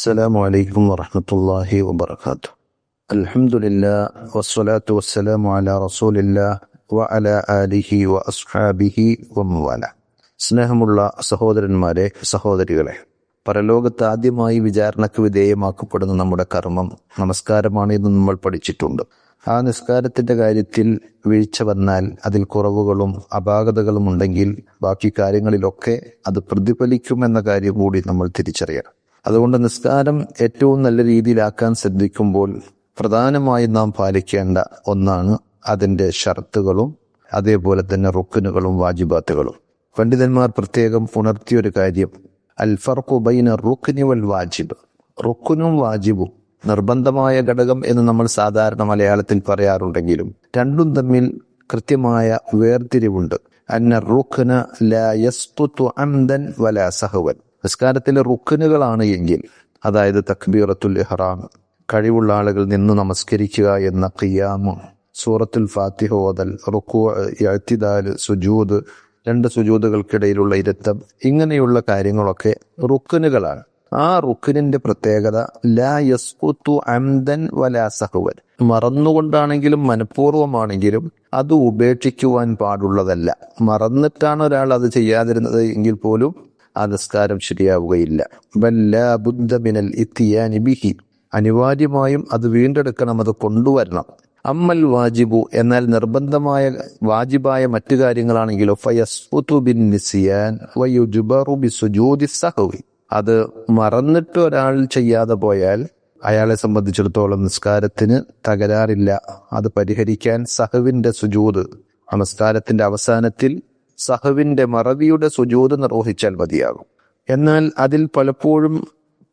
السلام عليكم ورحمة الله وبركاته. الحمد لله والصلاة والسلام على رسول الله وعلى آله وأصحابه ومن والاه. സ്നേഹമുള്ള സഹോദരന്മാരെ, സഹോദരികളെ, പരലോകത്ത് ആദ്യമായി വിചാരണയ്ക്ക് വിധേയമാക്കപ്പെടുന്ന നമ്മുടെ കർമ്മം നമസ്കാരമാണ് എന്ന് നമ്മൾ പഠിച്ചിട്ടുണ്ട്. ആ നിസ്കാരത്തിന്റെ കാര്യത്തിൽ വീഴ്ച വന്നാൽ, അതിൽ കുറവുകളും അപാകതകളും ഉണ്ടെങ്കിൽ ബാക്കി കാര്യങ്ങളിലൊക്കെ അത് പ്രതിഫലിക്കുമെന്ന കാര്യം കൂടി നമ്മൾ തിരിച്ചറിയണം. അതുകൊണ്ട് നിസ്കാരം ഏറ്റവും നല്ല രീതിയിലാക്കാൻ ശ്രദ്ധിക്കുമ്പോൾ പ്രധാനമായും നാം പാലിക്കേണ്ട ഒന്നാണ് അതിൻ്റെ ഷർത്തുകളും അതേപോലെ തന്നെ റുക്നുകളും വാജിബാത്തുകളും. പണ്ഡിതന്മാർ പ്രത്യേകം ഉണർത്തിയൊരു കാര്യം, അൽ ഫർഖു ബൈന റുക്നി വൽ വാജിബ്. റുക്നും വാജിബും നിർബന്ധമായ ഘടകം എന്ന് നമ്മൾ സാധാരണ മലയാളത്തിൽ പറയാറുണ്ടെങ്കിലും രണ്ടും തമ്മിൽ കൃത്യമായ വേർതിരിവുണ്ട്. അന്ന റുക്ന ലാ യസ്ഖുതു അംദൻ വലാ സഹവൻ. നിസ്കാരത്തിലെ റുക്നുകളാണ് എങ്കിൽ, അതായത് തക്ബീറത്തുൽ ഇഹ്റാം, കഴിവുള്ള ആളുകൾ നിന്ന് നമസ്കരിക്കുക എന്ന ഖിയാമ്, സൂറത്തുൽ ഫാത്തിഹ ഓതൽ, റുക്കൂ, ഇഅ്തിദാൽ, സുജൂദ്, രണ്ട് സുജൂദുകൾക്കിടയിലുള്ള ഇരുത്തം, ഇങ്ങനെയുള്ള കാര്യങ്ങളൊക്കെ റുക്നുകളാണ്. ആ റുക്നിന്റെ പ്രത്യേകത ലാ യസ്ഖുതു അംദൻ വലാ സഹവൻ. മറന്നുകൊണ്ടാണെങ്കിലും മനഃപൂർവ്വമാണെങ്കിലും അത് ഉപേക്ഷിക്കുവാൻ പാടുള്ളതല്ല. മറന്നിട്ടാണ് ഒരാൾ അത് ചെയ്യാതിരുന്നത് എങ്കിൽ പോലും ആ നിസ്കാരം ശരിയാവുകയില്ല. വല്ലാ ബുദ്ദ മിനൽ ഇത്തിയാനി ബിഹി. അനിവാര്യമായും അത് വീണ്ടെടുക്കണം, അത് കൊണ്ടുവരണം. അമ്മൽ വാജിബു, എന്നാൽ നിർബന്ധമായ വാജിബായ മറ്റു കാര്യങ്ങളാണെങ്കിലോ ഫയസ്ഫുതു ബിൻ നിസിയാൻ വയുജ്ബറു ബിസുജൂദി സഹവി. അത് മറന്നിട്ട് ഒരാൾ ചെയ്യാതെ പോയാൽ അയാളെ സംബന്ധിച്ചിടത്തോളം നിസ്കാരത്തിന് തകരാറില്ല. അത് പരിഹരിക്കാൻ സഹവിന്റെ സുജൂദ്, നമസ്കാരത്തിന്റെ അവസാനത്തിൽ സഹവിന്റെ മറവിയുടെ സുജൂദ് നിർവഹിച്ചാൽ മതിയാകും. എന്നാൽ അതിൽ പലപ്പോഴും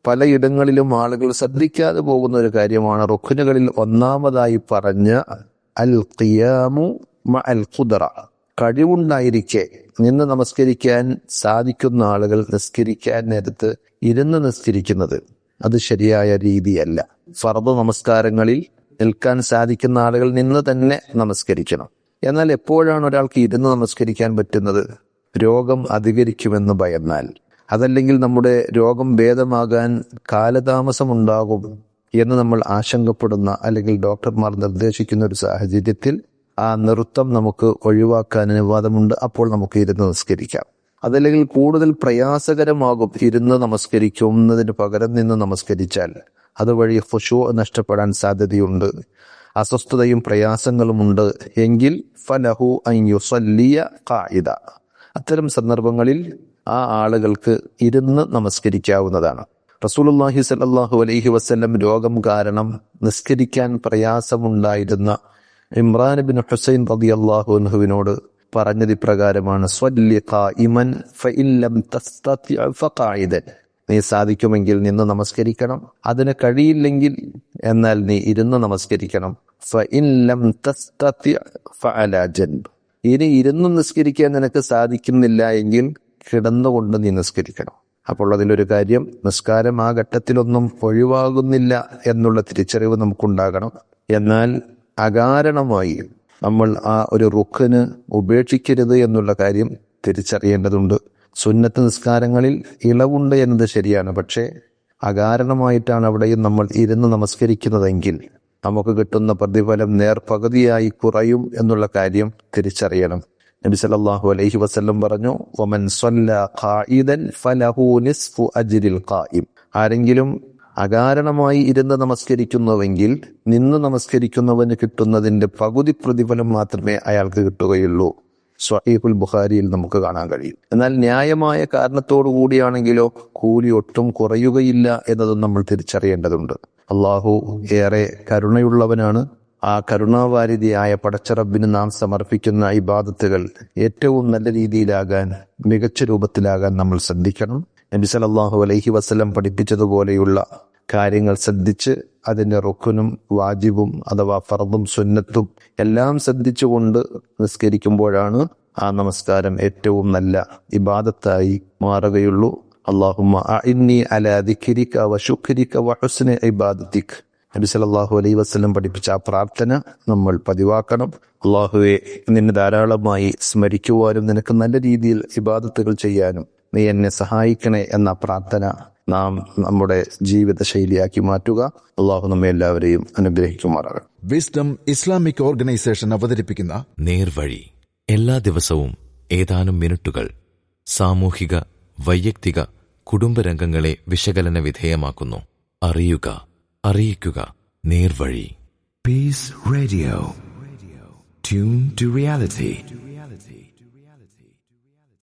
പലയിടങ്ങളിലും ആളുകൾ ശ്രദ്ധിക്കാതെ പോകുന്ന ഒരു കാര്യമാണ് റുക്നുകളിൽ ഒന്നാമതായി പറഞ്ഞ അൽ ഖിയാമു മഅൽ ഖുദ്റ. കഴിവുണ്ടായിരിക്കെ നിന്ന് നമസ്കരിക്കാൻ സാധിക്കുന്ന ആളുകൾ നിസ്കരിക്കാൻ നേരത്ത് ഇരുന്ന് നിസ്കരിക്കുന്നത് അത് ശരിയായ രീതിയല്ല. ഫർദ് നമസ്കാരങ്ങളിൽ നിൽക്കാൻ സാധിക്കുന്ന ആളുകൾ നിന്ന് തന്നെ നമസ്കരിക്കണം. എന്നാൽ എപ്പോഴാണ് ഒരാൾക്ക് ഇരുന്ന് നമസ്കരിക്കാൻ പറ്റുന്നത്? രോഗം അധികരിക്കുമെന്ന് ഭയന്നാൽ, അതല്ലെങ്കിൽ നമ്മുടെ രോഗം ഭേദമാകാൻ കാലതാമസമുണ്ടാകും എന്ന് നമ്മൾ ആശങ്കപ്പെടുന്ന, അല്ലെങ്കിൽ ഡോക്ടർമാർ നിർദ്ദേശിക്കുന്ന ഒരു സാഹചര്യത്തിൽ ആ നൃത്തം നമുക്ക് ഒഴിവാക്കാൻ അനുവാദമുണ്ട്. അപ്പോൾ നമുക്ക് ഇരുന്ന് നിസ്കരിക്കാം. അതല്ലെങ്കിൽ കൂടുതൽ പ്രയാസകരമാകും ഇരുന്ന് നമസ്കരിക്കുന്നതിന് പകരം നിന്ന് നമസ്കരിച്ചാൽ. അതുവഴി ഖുശൂ നഷ്ടപ്പെടാൻ സാധ്യതയുണ്ട്, അസ്വസ്ഥതയും പ്രയാസങ്ങളുമുണ്ട്. എങ്കിൽ ഫലഹു അൻ യുസല്ലിയ ഖാഇദ. അത്തരം സന്ദർഭങ്ങളിൽ ആ ആളുകൾക്ക് ഇരുന്ന് നമസ്കരിക്കാവുന്നതാണ്. റസൂലുള്ളാഹി സ്വല്ലല്ലാഹു അലൈഹി വസല്ലം രോഗം കാരണം നിസ്കരിക്കാൻ പ്രയാസമുണ്ടായിരുന്ന ഇമ്രാൻ ബിൻ ഹുസൈൻ റളിയല്ലാഹു അൻഹുവിനോട് പറഞ്ഞത് ഇപ്രകാരമാണ്, സ്വല്ലി ഖായിമൻ ഫഇൻ ലം തസ്തതി ഫഖായിദൻ. നീ സാധിക്കുമെങ്കിൽ നിന്ന് നമസ്കരിക്കണം, അതിന് കഴിയില്ലെങ്കിൽ എന്നാൽ നീ ഇരുന്ന് നമസ്കരിക്കണം. ഫഇൻ ലം തസ്തതി ഫഅലാ ജൻബ്. ഇനി ഇരുന്ന് നിസ്കരിക്കാൻ നിനക്ക് സാധിക്കുന്നില്ല എങ്കിൽ കിടന്നുകൊണ്ട് നീ നിസ്കരിക്കണം. അപ്പോൾ അതിലൊരു കാര്യം, നിസ്കാരം ആ ഘട്ടത്തിലൊന്നും ഒഴിവാകുന്നില്ല എന്നുള്ള തിരിച്ചറിവ് നമുക്കുണ്ടാകണം. എന്നാൽ അകാരണമായി നമ്മൾ ആ ഒരു റുക്ന് ഉപേക്ഷിക്കരുത് എന്നുള്ള കാര്യം തിരിച്ചറിയേണ്ടതുണ്ട്. സുന്നത്ത് നിസ്കാരങ്ങളിൽ ഇളവുണ്ട് എന്നത് ശരിയാണ്, പക്ഷേ അകാരണമായിട്ടാണ് അവിടെയും നമ്മൾ ഇരുന്ന് നമസ്കരിക്കുന്നതെങ്കിൽ നമുക്ക് കിട്ടുന്ന പ്രതിഫലം നേർപകുതിയായി കുറയും എന്നുള്ള കാര്യം തിരിച്ചറിയണം. നബി സല്ലല്ലാഹു അലൈഹി വസല്ലം പറഞ്ഞു, വമൻ സ്വല്ല ഖായിദൻ ഫലഹു നിസ്ഫു അജ്രിൽ ഖായിം. ആരെങ്കിലും അകാരണമായി ഇരുന്ന് നമസ്കരിക്കുന്നുവെങ്കിൽ നിന്ന് നമസ്കരിക്കുന്നവന് കിട്ടുന്നതിന്റെ പകുതി പ്രതിഫലം മാത്രമേ അയാൾക്ക് കിട്ടുകയുള്ളൂ. സ്വഹീഹുൽ ബുഖാരിയിൽ നമുക്ക് കാണാൻ കഴിയും. എന്നാൽ ന്യായമായ കാരണത്തോടു കൂടിയാണെങ്കിലോ കൂലി ഒട്ടും കുറയുകയില്ല എന്നതും നമ്മൾ തിരിച്ചറിയേണ്ടതുണ്ട്. അള്ളാഹു ഏറെ കരുണയുള്ളവനാണ്. ആ കരുണാവാരിധിയായ പടച്ചറബിന് നാം സമർപ്പിക്കുന്ന ഇബാദത്തുകൾ ഏറ്റവും നല്ല രീതിയിലാകാൻ, മികച്ച രൂപത്തിലാകാൻ നമ്മൾ ശ്രദ്ധിക്കണം. നബി സല്ലല്ലാഹു അലൈഹി വസല്ലം പഠിപ്പിച്ചതുപോലെയുള്ള കാര്യങ്ങൾ ശ്രദ്ധിച്ച് അതിൻ്റെ റുക്നും വാജിബും അഥവാ ഫർദും സുന്നത്തും എല്ലാം ശ്രദ്ധിച്ചുകൊണ്ട് നിസ്കരിക്കുമ്പോഴാണ് ആ നമസ്കാരം ഏറ്റവും നല്ല ഇബാദത്തായി മാറുകയുള്ളൂ. അല്ലാഹുമ്മ അഇന്നി അലാ ദിക്രിക വശുക്രിക വഹുസ്നി ഇബാദതിക. നബി സല്ലല്ലാഹു അലൈഹി വസല്ലം പഠിപ്പിച്ച ആ പ്രാർത്ഥന നമ്മൾ പതിവാക്കണം. അല്ലാഹുവേ, നിന്നെ ധാരാളമായി സ്മരിക്കുവാനും നിനക്ക് നല്ല രീതിയിൽ ഇബാദത്തുകൾ ചെയ്യാനും നീ എന്നെ സഹായിക്കണേ എന്ന പ്രാർത്ഥന നാം നമ്മുടെ ജീവിത ശൈലിയാക്കി മാറ്റുക. അള്ളാഹു നമ്മെ എല്ലാവരെയും അനുഗ്രഹിക്കുമാറാകട്ടെ. വിസ്ഡം ഇസ്ലാമിക് ഓർഗനൈസേഷൻ അവതരിപ്പിക്കുന്ന നേർവഴി എല്ലാ ദിവസവും ഏതാനും മിനിറ്റുകൾ സാമൂഹിക, വൈയക്തിക, കുടുംബരംഗങ്ങളെ വിശകലന വിധേയമാക്കുന്നു. അറിയുക, അറിയിക്കുക. നേർവഴി. Peace Radio. Tune to reality.